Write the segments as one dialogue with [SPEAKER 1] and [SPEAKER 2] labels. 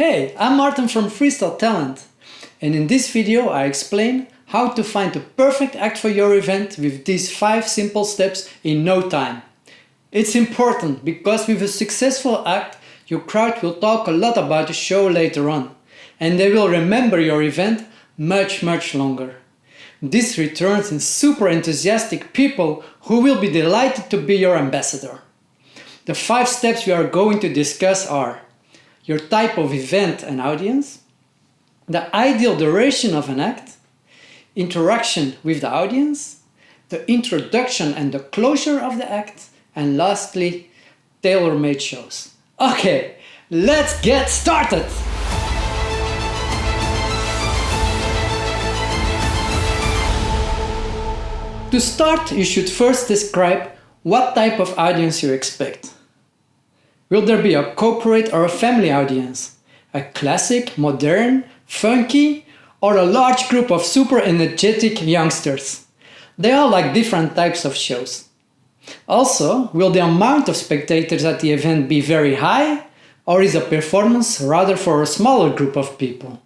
[SPEAKER 1] Hey, I'm Maaarten from Freestyle Talent, and in this video I explain how to find the perfect act for your event with these 5 simple steps in no time. It's important because with a successful act, your crowd will talk a lot about the show later on, and they will remember your event much longer. This returns in super enthusiastic people who will be delighted to be your ambassador. The 5 steps we are going to discuss are your type of event and audience, the ideal duration of an act, interaction with the audience, the introduction and the closure of the act, and lastly, tailor-made shows. Okay, let's get started! To start, you should first describe what type of audience you expect. Will there be a corporate or a family audience? A classic, modern, funky, or a large group of super energetic youngsters? They all like different types of shows. Also, will the amount of spectators at the event be very high, or is a performance rather for a smaller group of people?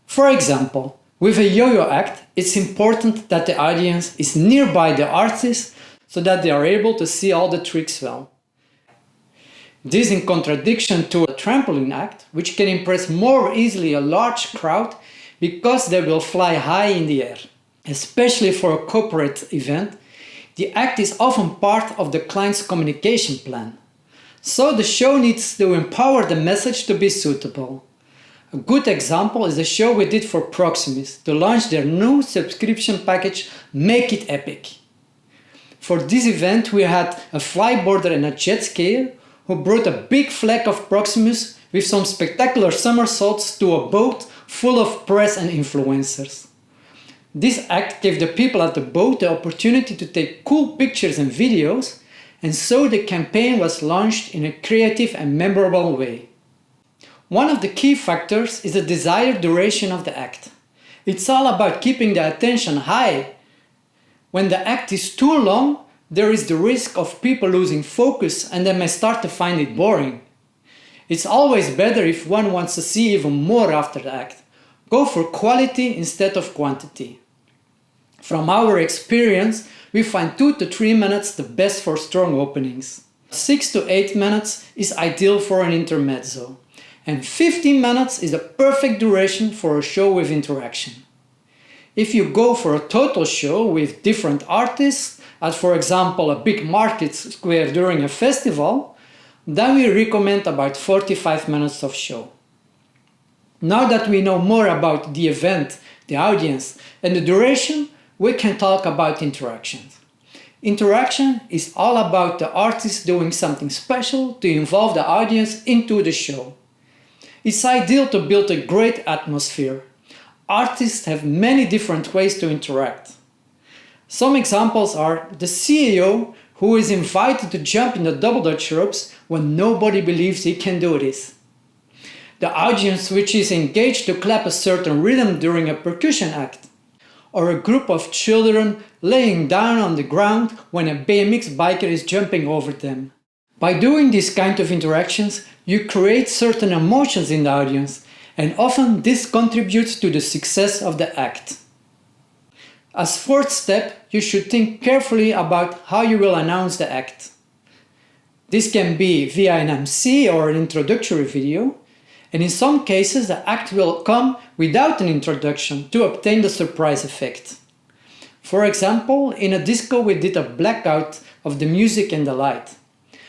[SPEAKER 1] For example, with a yo-yo act, it's important that the audience is nearby the artist so that they are able to see all the tricks well. This in contradiction to a trampoline act, which can impress more easily a large crowd because they will fly high in the air. Especially for a corporate event, the act is often part of the client's communication plan. So the show needs to empower the message to be suitable. A good example is the show we did for Proximus to launch their new subscription package Make It Epic. For this event we had a flyboarder and a jet skier who brought a big flag of Proximus with some spectacular somersaults to a boat full of press and influencers. This act gave the people at the boat the opportunity to take cool pictures and videos, and so the campaign was launched in a creative and memorable way. One of the key factors is the desired duration of the act. It's all about keeping the attention high. When the act is too long, there is the risk of people losing focus and they may start to find it boring. It's always better if one wants to see even more after the act. Go for quality instead of quantity. From our experience, we find 2 to 3 minutes the best for strong openings. 6 to 8 minutes is ideal for an intermezzo. And 15 minutes is the perfect duration for a show with interaction. If you go for a total show with different artists, as for example a big market square during a festival, then we recommend about 45 minutes of show. Now that we know more about the event, the audience, and the duration, we can talk about interactions. Interaction is all about the artist doing something special to involve the audience into the show. It's ideal to build a great atmosphere. Artists have many different ways to interact. Some examples are the CEO who is invited to jump in the double dutch ropes when nobody believes he can do this. The audience which is engaged to clap a certain rhythm during a percussion act. Or a group of children laying down on the ground when a BMX biker is jumping over them. By doing this kind of interactions, you create certain emotions in the audience, and often this contributes to the success of the act. As 4th step, you should think carefully about how you will announce the act. This can be via an MC or an introductory video, and in some cases the act will come without an introduction to obtain the surprise effect. For example, in a disco we did a blackout of the music and the light.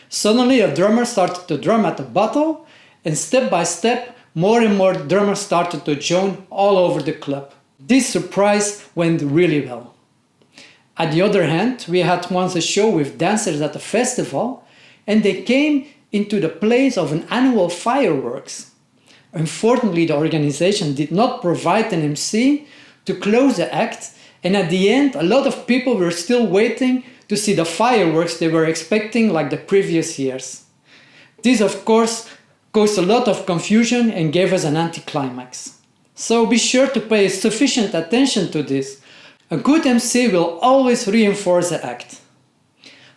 [SPEAKER 1] Suddenly a drummer started to drum at the bottle, and step by step more and more drummers started to join all over the club. This surprise went really well. On the other hand, we had once a show with dancers at a festival, and they came into the place of an annual fireworks. Unfortunately, the organization did not provide an MC to close the act, and at the end a lot of people were still waiting to see the fireworks they were expecting like the previous years. This of course caused a lot of confusion and gave us an anticlimax. So be sure to pay sufficient attention to this. A good MC will always reinforce the act.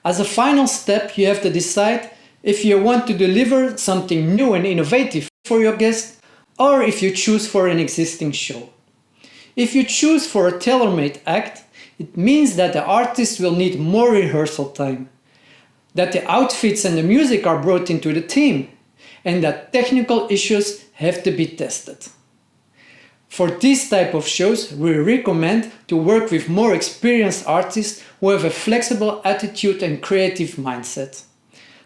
[SPEAKER 1] As a final step, you have to decide if you want to deliver something new and innovative for your guest, or if you choose for an existing show. If you choose for a tailor-made act, it means that the artist will need more rehearsal time, that the outfits and the music are brought into the theme, and that technical issues have to be tested. For this type of shows, we recommend to work with more experienced artists who have a flexible attitude and creative mindset.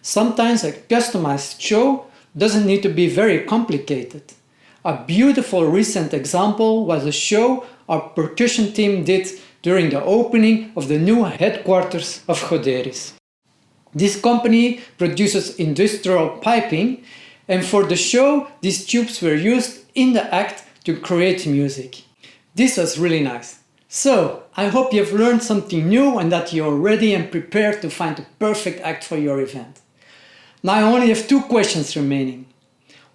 [SPEAKER 1] Sometimes a customized show doesn't need to be very complicated. A beautiful recent example was a show our percussion team did during the opening of the new headquarters of Goderis. This company produces industrial piping, and for the show, these tubes were used in the act to create music. This was really nice. So, I hope you've learned something new and that you're ready and prepared to find the perfect act for your event. Now I only have 2 questions remaining.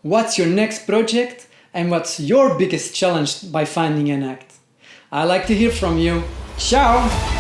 [SPEAKER 1] What's your next project and what's your biggest challenge by finding an act? I'd like to hear from you. Ciao!